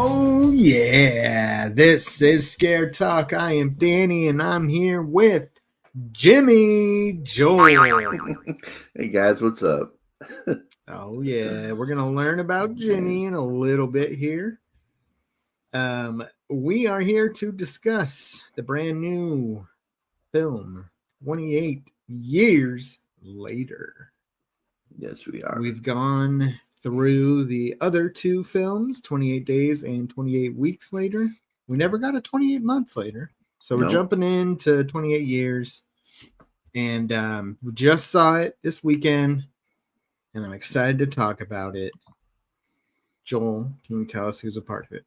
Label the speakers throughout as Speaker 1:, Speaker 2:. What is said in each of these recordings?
Speaker 1: Oh yeah, this is Scare Talk. I am Danny and I'm here with Jimmy Joel.
Speaker 2: Hey guys, what's up?
Speaker 1: Oh yeah, we're gonna learn about Jenny in a little bit here. We are here to discuss the brand new film 28 years later.
Speaker 2: Yes, we are.
Speaker 1: We've gone through the other two films, 28 Days and 28 Weeks Later. We never got a 28 Months Later. So we're
Speaker 2: No.
Speaker 1: jumping into 28 years. And we just saw it this weekend. And I'm excited to talk about it. Joel, can you tell us who's a part of it?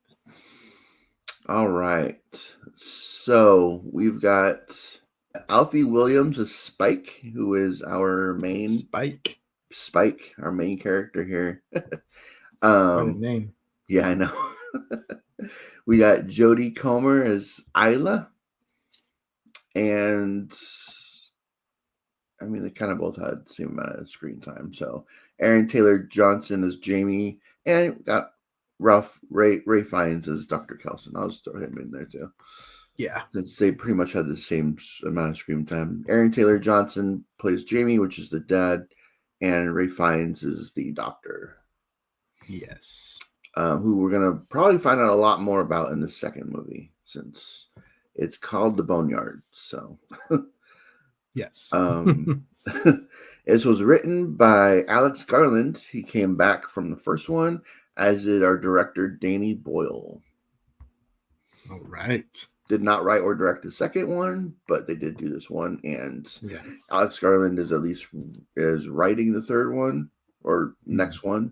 Speaker 2: All right. So we've got Alfie Williams as Spike, who is our main
Speaker 1: Spike.
Speaker 2: our main character here.
Speaker 1: That's quite a name.
Speaker 2: Yeah, I know. We got Jodie Comer as Isla. And I mean, they kind of both had the same amount of screen time. So Aaron Taylor Johnson as Jamie, and got Ray Fiennes as Dr. Kelson. I'll just throw him in there too.
Speaker 1: Yeah.
Speaker 2: Since they pretty much had the same amount of screen time. Aaron Taylor Johnson plays Jamie, which is the dad, and Ray Fiennes is the doctor.
Speaker 1: Yes.
Speaker 2: Who we're going to probably find out a lot more about in the second movie, since it's called The Boneyard. So,
Speaker 1: yes.
Speaker 2: It was written by Alex Garland. He came back from the first one, as did our director, Danny Boyle.
Speaker 1: All right.
Speaker 2: Did not write or direct the second one, but they did do this one. And Alex Garland is writing the third one or next one.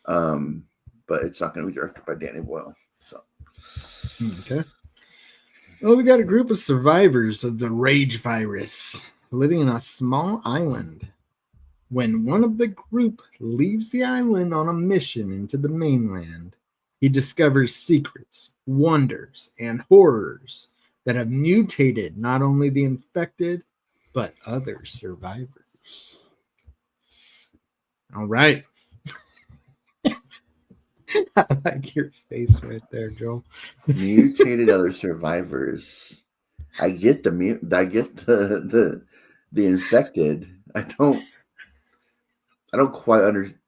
Speaker 2: But it's not going to be directed by Danny Boyle. So,
Speaker 1: okay. Well, we got a group of survivors of the rage virus living in a small island. When one of the group leaves the island on a mission into the mainland, he discovers secrets, wonders, and horrors that have mutated not only the infected, but other survivors. All right. I like your face right there, Joel.
Speaker 2: Mutated other survivors. I get the infected. I don't quite understand.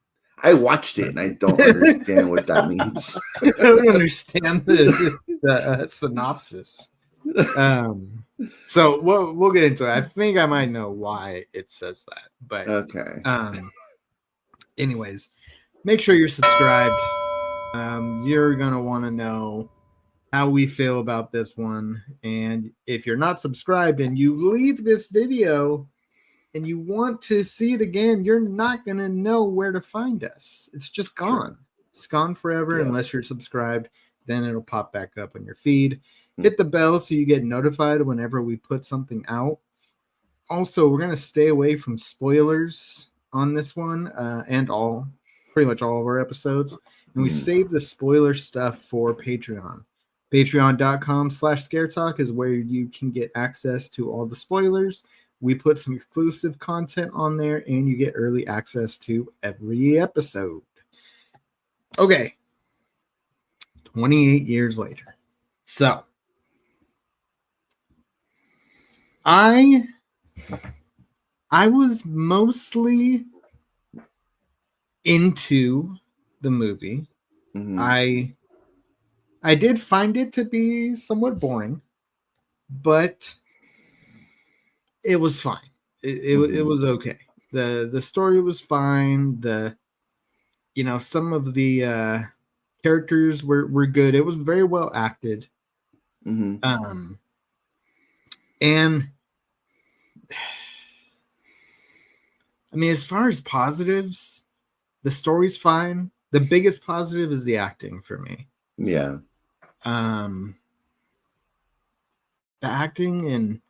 Speaker 2: I watched it and I don't understand what that means.
Speaker 1: I don't understand the synopsis. So we'll get into it. I think I might know why it says that, but
Speaker 2: okay.
Speaker 1: Anyways, make sure you're subscribed. You're gonna want to know how we feel about this one, and if you're not subscribed and you leave this video and you want to see it again, you're not gonna know where to find us. It's just gone. True. It's gone forever unless you're subscribed. Then it'll pop back up on your feed. Hit the bell so you get notified whenever we put something out. Also, we're gonna stay away from spoilers on this one and pretty much all of our episodes. And we save the spoiler stuff for Patreon. Patreon.com/ScareTalk is where you can get access to all the spoilers. We put some exclusive content on there, and you get early access to every episode. Okay. 28 years later. So, I was mostly into the movie. I did find it to be somewhat boring, but it was fine. It was okay. The story was fine. Some of the characters were good. It was very well acted. And I mean, as far as positives, the story's fine. The biggest positive is the acting for me.
Speaker 2: Yeah.
Speaker 1: The acting and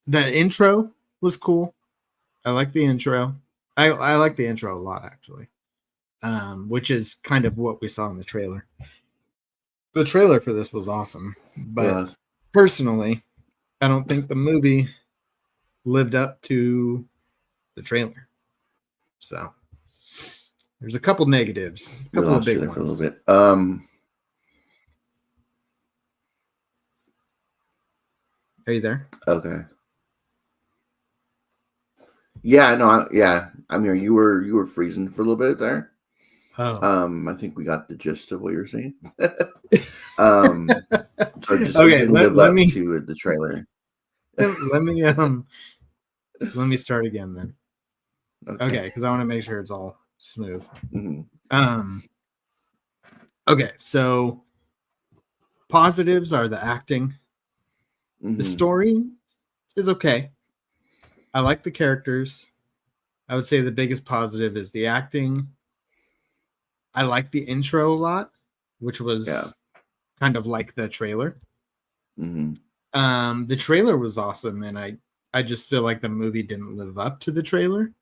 Speaker 1: the intro was cool. I like the intro. I like the intro a lot, actually. Which is kind of what we saw in the trailer. The trailer for this was awesome, but personally, I don't think the movie lived up to the trailer. So There's a couple negatives, a couple of big ones.
Speaker 2: For a little bit.
Speaker 1: Are you there?
Speaker 2: Okay. Yeah, no, I mean, you were freezing for a little bit there.
Speaker 1: Oh.
Speaker 2: I think we got the gist of what you're saying. So just
Speaker 1: okay,
Speaker 2: didn't live up to the trailer.
Speaker 1: let me start again then. Okay, because I want to make sure it's all smooth.
Speaker 2: Mm-hmm.
Speaker 1: Okay, so positives are the acting.
Speaker 2: Mm-hmm.
Speaker 1: The story is okay. I like the characters. I would say the biggest positive is the acting. I like the intro a lot, which was kind of like the trailer.
Speaker 2: Mm-hmm.
Speaker 1: The trailer was awesome, and I just feel like the movie didn't live up to the trailer.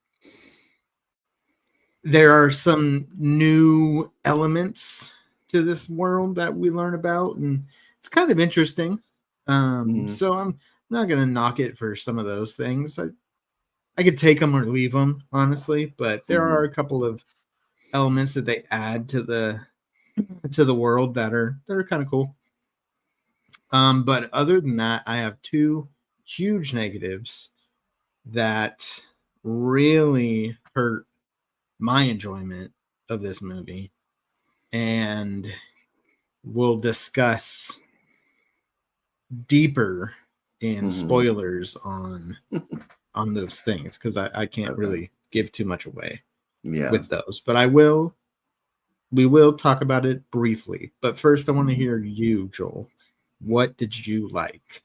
Speaker 1: There are some new elements to this world that we learn about, and it's kind of interesting. So I'm not gonna knock it for some of those things. I could take them or leave them, honestly, but there are a couple of elements that they add to the world that are kind of cool. But other than that, I have two huge negatives that really hurt my enjoyment of this movie, and we'll discuss deeper in spoilers on those things, because I can't really give too much away with those, but we will talk about it briefly. But first I want to hear you, Joel. What did you like?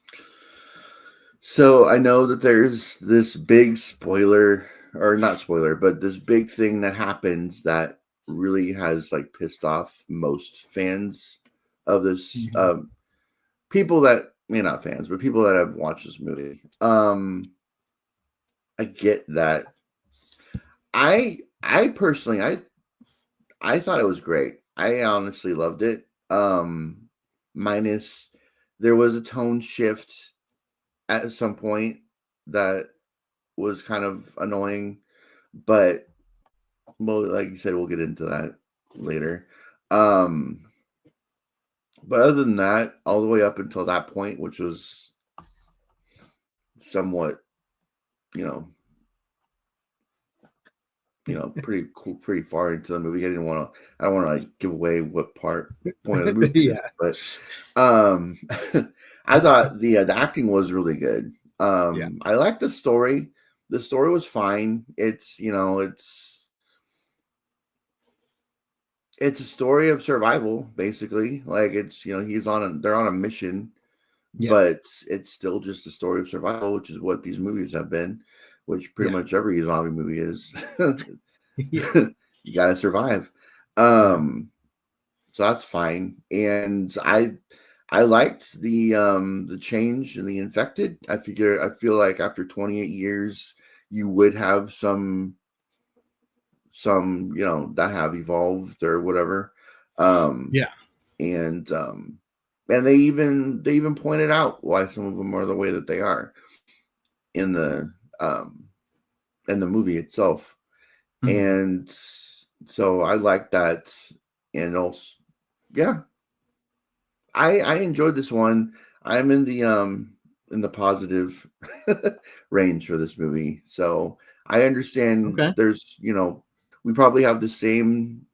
Speaker 2: So I know that there's this big spoiler, or not spoiler, but this big thing that happens that really has like pissed off most fans of this. People that not fans, but people that have watched this movie. I get that. I personally I thought it was great. I honestly loved it. Minus there was a tone shift at some point that was kind of annoying, but like you said, we'll get into that later. But other than that, all the way up until that point, which was somewhat, pretty cool, pretty far into the movie. I don't want to like give away what point of the movie is, but I thought the acting was really good. I liked the story. The story was fine. It's it's a story of survival, basically. Like it's they're on a mission, but it's still just a story of survival, which is what these movies have been, which pretty much every zombie movie is. You gotta survive. So that's fine. And I liked the change in the infected. I feel like after 28 years you would have some that have evolved or whatever. And they even pointed out why some of them are the way that they are in the movie itself. And so I like that. And also, I enjoyed this one. I'm in the positive range for this movie. So I understand there's, we probably have the same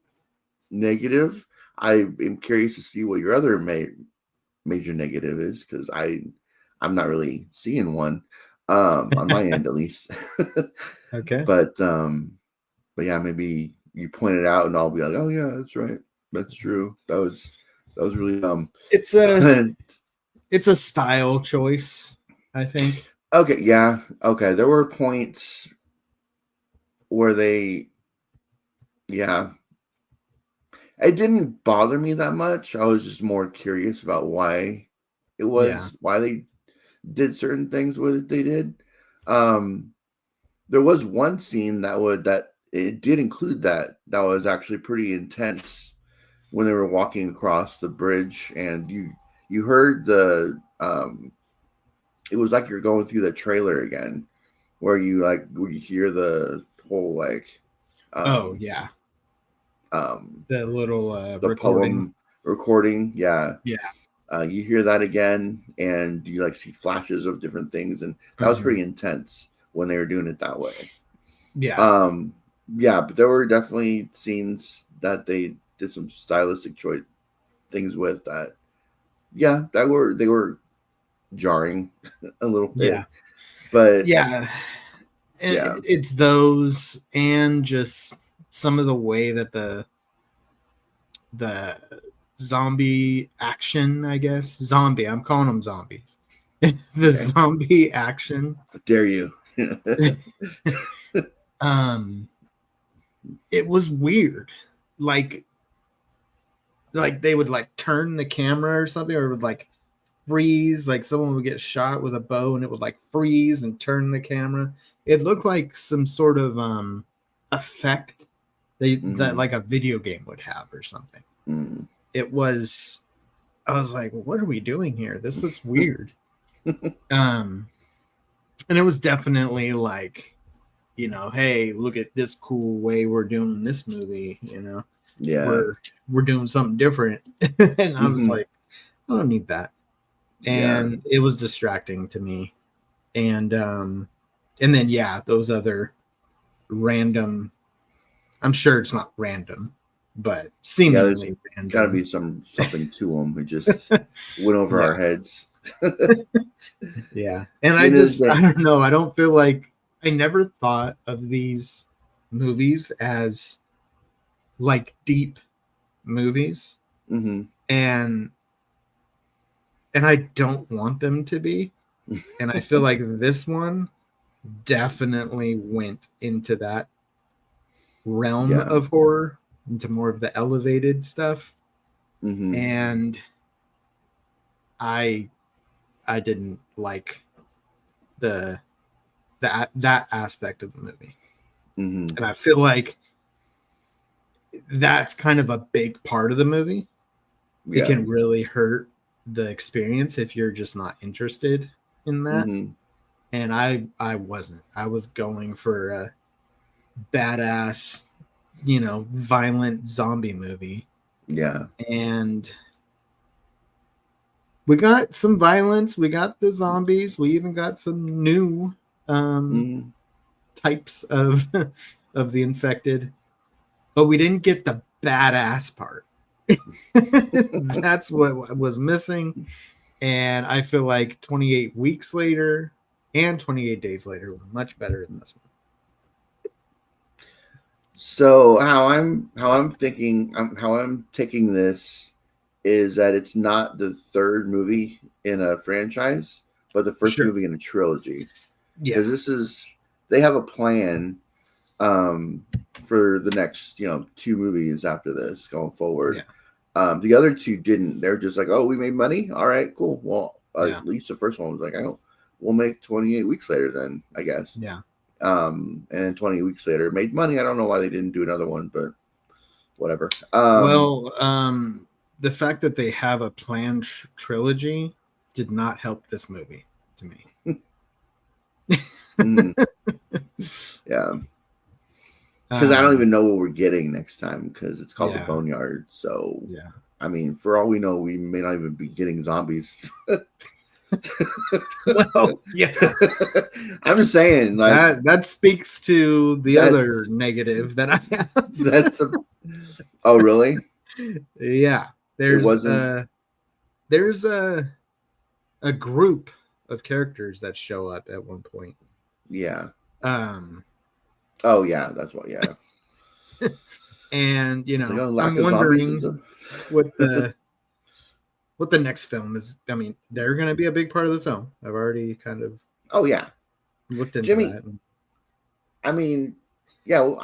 Speaker 2: negative. I am curious to see what your other major negative is, because I'm not really seeing one on my end, at least.
Speaker 1: Okay.
Speaker 2: But yeah, maybe you point it out and I'll be like, oh yeah, that's right. That's true. That was really dumb.
Speaker 1: It's a style choice, I think.
Speaker 2: Okay, yeah. Okay. There were points where it didn't bother me that much. I was just more curious about why why they did certain things what they did. There was one scene that it did include that was actually pretty intense, when they were walking across the bridge, and you heard it was like you're going through the trailer again, where you hear the whole like
Speaker 1: The little
Speaker 2: the
Speaker 1: recording.
Speaker 2: poem recording. Yeah.
Speaker 1: Yeah.
Speaker 2: You hear that again, and you like see flashes of different things, and that was pretty intense when they were doing it that way.
Speaker 1: Yeah.
Speaker 2: Yeah, but there were definitely scenes that they did some stylistic choice things with that. Yeah, they were jarring a little bit.
Speaker 1: Yeah.
Speaker 2: But
Speaker 1: Yeah.
Speaker 2: yeah,
Speaker 1: It's those and just some of the way that the zombie action, I guess. Zombie. I'm calling them zombies. The zombie action.
Speaker 2: How dare you?
Speaker 1: It was weird. Like they would like turn the camera or something, or it would like freeze, like someone would get shot with a bow and it would like freeze and turn the camera. It looked like some sort of effect that like a video game would have or something. It was, I was like, what are we doing here? This looks weird. And it was definitely like, hey, look at this cool way we're doing this movie,
Speaker 2: Yeah.
Speaker 1: We're doing something different. And I was like, I don't need that. And it was distracting to me. And then those other random, I'm sure it's not random, but seemingly random.
Speaker 2: Gotta be something to them. We just went over our heads.
Speaker 1: Yeah. And I don't know. I don't feel like, I never thought of these movies as like deep movies. And I don't want them to be. And I feel like this one definitely went into that realm of horror, into more of the elevated stuff. And I didn't like that aspect of the movie. And I feel like that's kind of a big part of the movie. It can really hurt the experience if you're just not interested in that. And I wasn't. I was going for a badass, violent zombie movie.
Speaker 2: Yeah.
Speaker 1: And we got some violence. We got the zombies. We even got some new types of the infected. But we didn't get the badass part. That's what was missing. And I feel like 28 weeks later and 28 days later were much better than this one.
Speaker 2: So how I'm taking this is that it's not the third movie in a franchise, but the first movie in a trilogy. Yeah, because they have a plan for the next 2 movies after this going forward. The other 2 didn't. They're just like, oh, we made money. All right, cool. Well, at least the first one was like, oh, we'll make 28 weeks later then, I guess.
Speaker 1: Yeah.
Speaker 2: And then 20 weeks later made money. I don't know why they didn't do another one, but whatever.
Speaker 1: The fact that they have a planned trilogy did not help this movie to me.
Speaker 2: Yeah. Because I don't even know what we're getting next time, because it's called The Boneyard. So, I mean, for all we know, we may not even be getting zombies.
Speaker 1: Well, yeah.
Speaker 2: I'm just saying, like
Speaker 1: that speaks to the other negative that I have.
Speaker 2: Oh, really?
Speaker 1: Yeah. There's a group of characters that show up at one point.
Speaker 2: Yeah. Oh yeah, that's what. Yeah.
Speaker 1: And I'm wondering what the next film is. I mean, they're going to be a big part of the film. I've already kind of.
Speaker 2: Oh yeah.
Speaker 1: Looked into that.
Speaker 2: I mean, yeah. Well,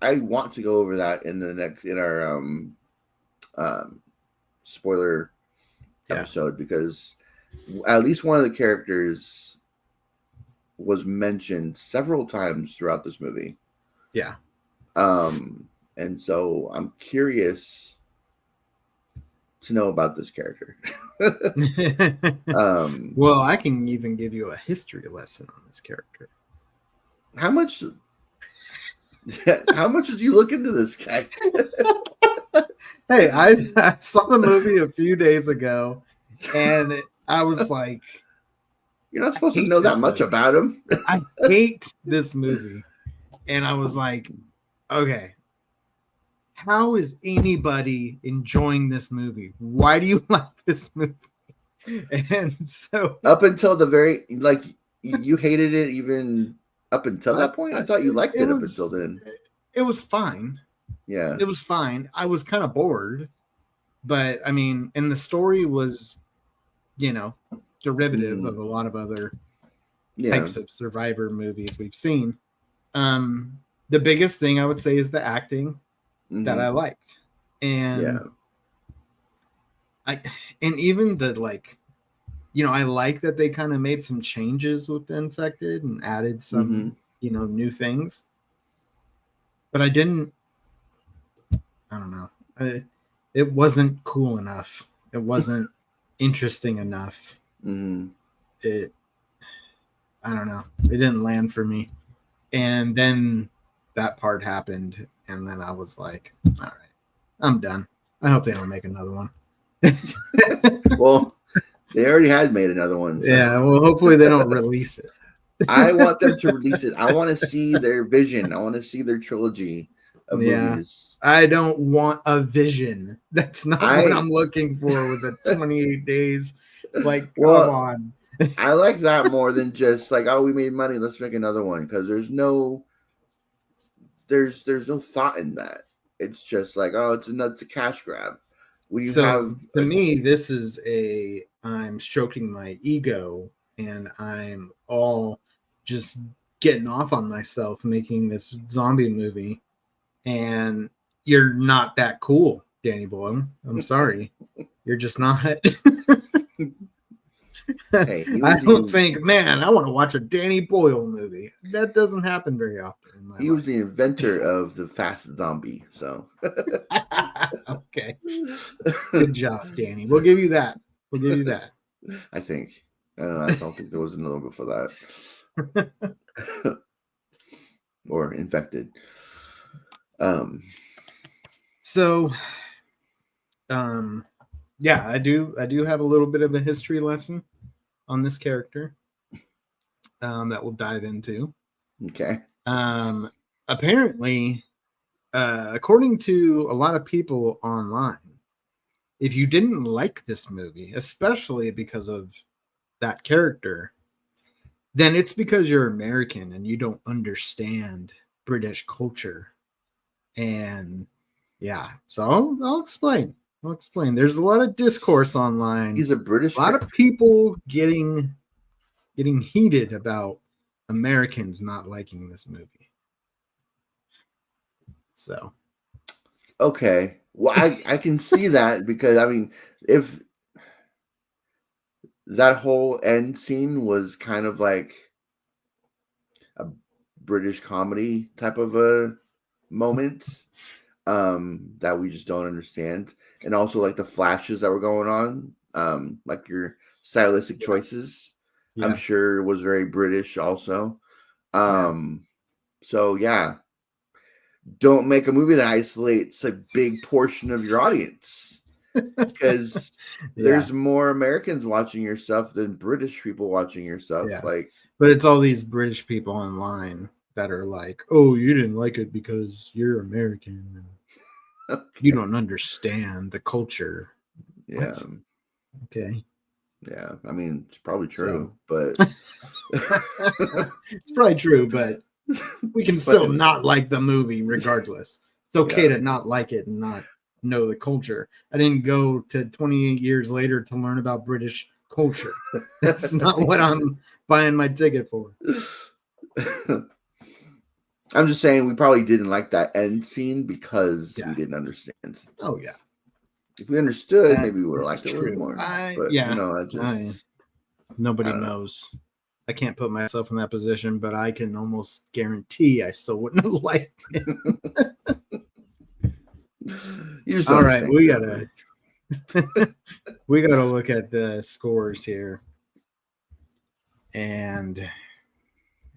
Speaker 2: I want to go over that in our spoiler episode, because at least one of the characters was mentioned several times throughout this movie.
Speaker 1: Yeah.
Speaker 2: And so I'm curious to know about this character.
Speaker 1: Well, I can even give you a history lesson on this character.
Speaker 2: How much? How much did you look into this guy?
Speaker 1: Hey, I saw the movie a few days ago, and I was like,
Speaker 2: You're not supposed to know that much about him.
Speaker 1: I hate this movie. And I was like, okay, how is anybody enjoying this movie? Why do you like this movie? And so
Speaker 2: up until the very, like, you hated it even up until that point? I thought you liked it up until then.
Speaker 1: It was fine.
Speaker 2: Yeah.
Speaker 1: It was fine. I was kind of bored. But, I mean, and the story was, derivative of a lot of other types of survivor movies we've seen. The biggest thing I would say is the acting that I liked. And even the, like, I like that they kind of made some changes with the Infected and added some, new things. But I don't know. It wasn't cool enough. It wasn't interesting enough. I don't know. It didn't land for me. And then that part happened. And then I was like, all right, I'm done. I hope they don't make another one.
Speaker 2: Well, they already had made another one.
Speaker 1: So. Yeah, well, hopefully they don't release it.
Speaker 2: I want them to release it. I want to see their vision. I want to see their trilogy of movies.
Speaker 1: I don't want a vision. That's not what I'm looking for with the 28 days. Like, come on.
Speaker 2: I like that more than just like, oh, we made money, let's make another one. Because there's no thought in that. It's just like, oh, it's a cash grab. When you
Speaker 1: to me, this is I'm stroking my ego and I'm all just getting off on myself making this zombie movie. And you're not that cool, Danny Boyle. I'm sorry. You're just not. Hey, I don't think, man, I want to watch a Danny Boyle movie. That doesn't happen very often in my life.
Speaker 2: He was the inventor of the fast zombie, so.
Speaker 1: Okay. Good job, Danny. We'll give you that.
Speaker 2: I think. I don't think there was another one before that. Or Infected.
Speaker 1: Yeah, I do have a little bit of a history lesson on this character that we'll dive into.
Speaker 2: Okay.
Speaker 1: Apparently, according to a lot of people online, if you didn't like this movie, especially because of that character, then it's because you're American and you don't understand British culture. And yeah, so I'll explain. There's a lot of discourse online.
Speaker 2: He's a British.
Speaker 1: A lot of people getting heated about Americans not liking this movie. So,
Speaker 2: okay, well, I can see that because I mean, if that whole end scene was kind of like a British comedy type of a moment that we just don't understand. And also like the flashes that were going on, like your stylistic choices, I'm sure was very British also. So yeah, don't make a movie that isolates a big portion of your audience because there's more Americans watching your stuff than British people watching your stuff.
Speaker 1: But it's all these British people online that are like, oh, you didn't like it because you're American and you don't understand the culture.
Speaker 2: Yeah.
Speaker 1: What? Okay.
Speaker 2: Yeah. I mean, it's probably true, but
Speaker 1: it's probably true, but we can still not like the movie regardless. It's okay to not like it and not know the culture. I didn't go to 28 years later to learn about British culture. That's not what I'm buying my ticket for.
Speaker 2: I'm just saying we probably didn't like that end scene because we didn't understand.
Speaker 1: Oh yeah.
Speaker 2: If we understood, maybe we would have liked it a little more. But
Speaker 1: nobody knows. I can't put myself in that position, but I can almost guarantee I still wouldn't have liked it. All right, we gotta look at the scores here. And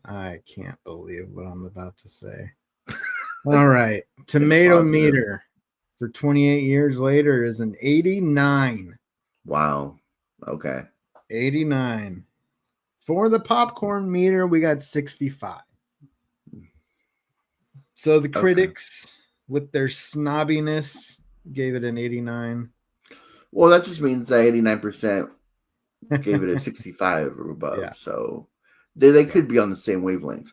Speaker 1: I can't believe what I'm about to say. All right. Tomato
Speaker 2: Positive.
Speaker 1: meter for 28 years later is an 89.
Speaker 2: Wow. Okay.
Speaker 1: 89. For the popcorn meter, we got 65. So the critics, with their snobbiness, gave it an 89.
Speaker 2: Well, that just means that 89% gave it a 65 or above.
Speaker 1: Yeah.
Speaker 2: So they could be on the same wavelength.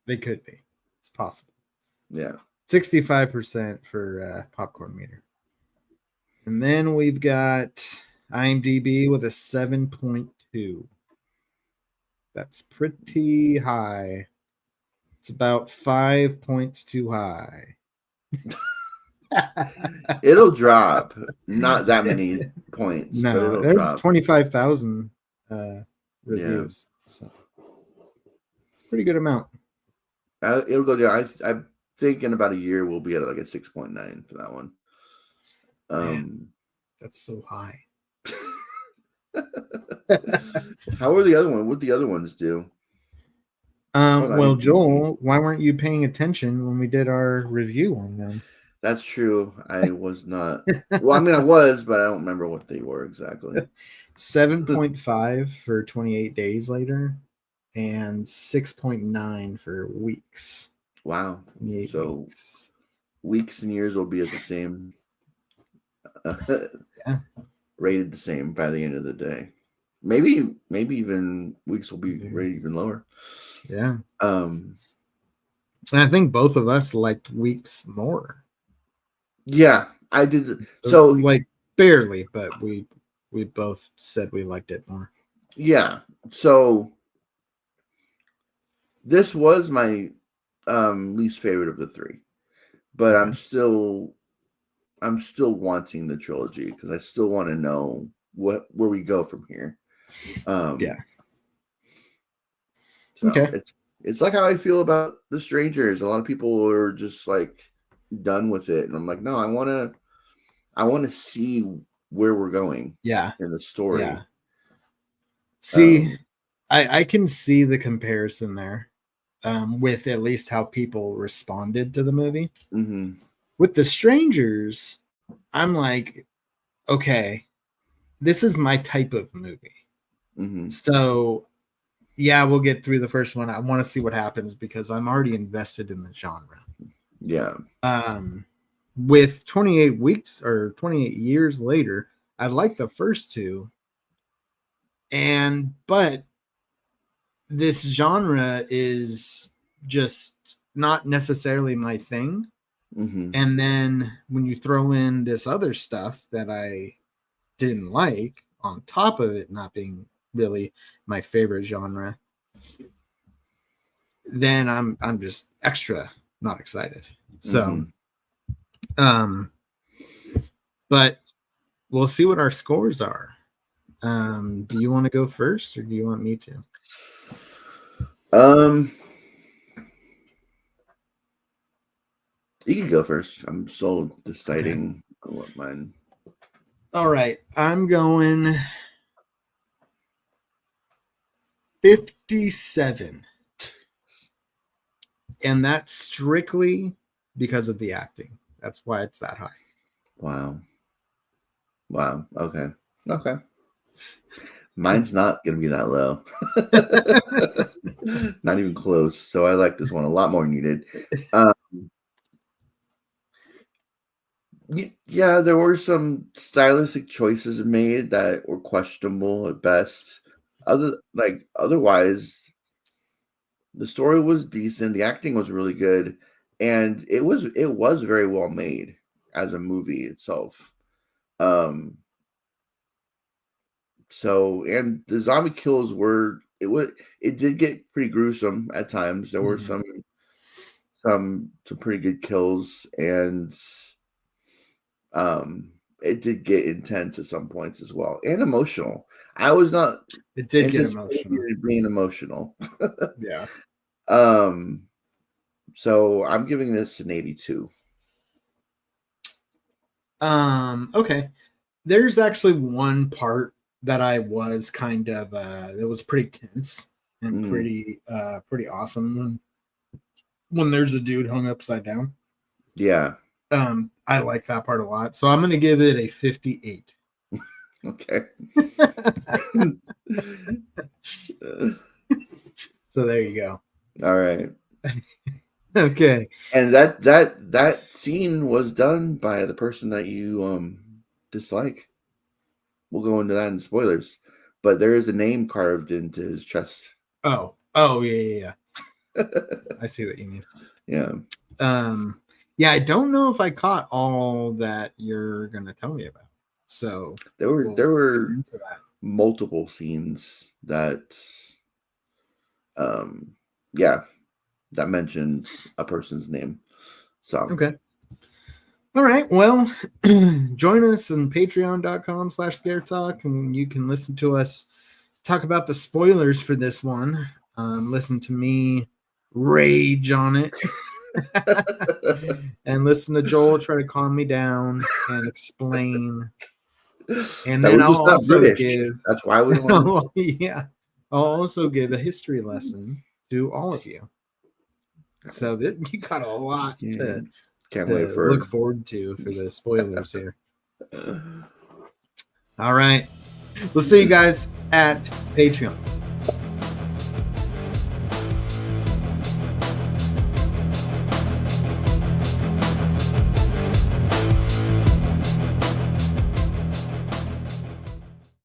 Speaker 1: They could be. It's possible.
Speaker 2: Yeah.
Speaker 1: 65% for popcorn meter. And then we've got IMDb with a 7.2. That's pretty high. It's about 5 points too high.
Speaker 2: It'll drop. Not that many points, but
Speaker 1: No,
Speaker 2: it'll
Speaker 1: there's
Speaker 2: drop.
Speaker 1: 25,000 reviews. So pretty good amount.
Speaker 2: It'll go down. I think in about a year we'll be at like a 6.9 for that one.
Speaker 1: Man, that's so high.
Speaker 2: How are the other one? What the other ones do?
Speaker 1: Well, Joel, why weren't you paying attention when we did our review on them?
Speaker 2: That's true. I was not. Well, I mean, I was, but I don't remember what they were exactly.
Speaker 1: 7.5 for 28 days later, and 6.9 for weeks.
Speaker 2: Wow. So weeks and years will be at the same.
Speaker 1: Yeah.
Speaker 2: Rated the same by the end of the day. Maybe even weeks will be rated even lower.
Speaker 1: Yeah. And I think both of us liked weeks more.
Speaker 2: Yeah, I did. So
Speaker 1: like barely, but we both said we liked it more.
Speaker 2: Yeah. So this was my least favorite of the three. But I'm still wanting the trilogy because I still want to know where we go from here.
Speaker 1: Yeah.
Speaker 2: So it's like how I feel about The Strangers. A lot of people are just like done with it, and I'm like, no, I want to see where we're going.
Speaker 1: Yeah.
Speaker 2: In the story.
Speaker 1: Yeah. See, I can see the comparison there, with at least how people responded to the movie.
Speaker 2: Mm-hmm.
Speaker 1: With The Strangers, I'm like, okay, this is my type of movie.
Speaker 2: Mm-hmm.
Speaker 1: So, yeah, we'll get through the first one. I want to see what happens because I'm already invested in the genre.
Speaker 2: Yeah.
Speaker 1: With 28 weeks or 28 years later, I like the first two. But this genre is just not necessarily my thing.
Speaker 2: Mm-hmm.
Speaker 1: And then when you throw in this other stuff that I didn't like on top of it not being really my favorite genre, then I'm just extra not excited. So but we'll see what our scores are. Do you want to go first or do you want me to?
Speaker 2: You can go first. I'm still deciding on what mine.
Speaker 1: All right. I'm going 57. And that's strictly because of the acting. That's why it's that high.
Speaker 2: Wow. Okay. Mine's not going to be that low. Not even close. So I like this one a lot more than you did. Yeah, there were some stylistic choices made that were questionable at best. Otherwise, the story was decent. The acting was really good, and it was very well made as a movie itself. So, and the zombie kills it did get pretty gruesome at times. There were some pretty good kills, and it did get intense at some points as well, and emotional. I was not.
Speaker 1: It did get emotional.
Speaker 2: Being emotional.
Speaker 1: Yeah.
Speaker 2: So I'm giving this an 82.
Speaker 1: Okay. There's actually one part that I was kind of that was pretty tense and pretty awesome. when there's a dude hung upside down.
Speaker 2: Yeah.
Speaker 1: I like that part a lot. So I'm going to give it a 58.
Speaker 2: Okay.
Speaker 1: So there you go.
Speaker 2: All right.
Speaker 1: Okay.
Speaker 2: And that scene was done by the person that you dislike. We'll go into that in spoilers, but there is a name carved into his chest.
Speaker 1: Oh, yeah. I see what you mean.
Speaker 2: Yeah.
Speaker 1: Yeah, I don't know if I caught all that you're gonna tell me about. So
Speaker 2: there were multiple scenes that that mentioned a person's name. So
Speaker 1: okay. All right. Well, join us on patreon.com/scaretalk, and you can listen to us talk about the spoilers for this one. Listen to me rage on it. And listen to Joel try to calm me down and explain. And then I'll also give.
Speaker 2: That's why we want.
Speaker 1: Yeah, I'll also give a history lesson to all of you. So that you got a lot to look forward to for the spoilers here. All right, we'll see you guys at Patreon.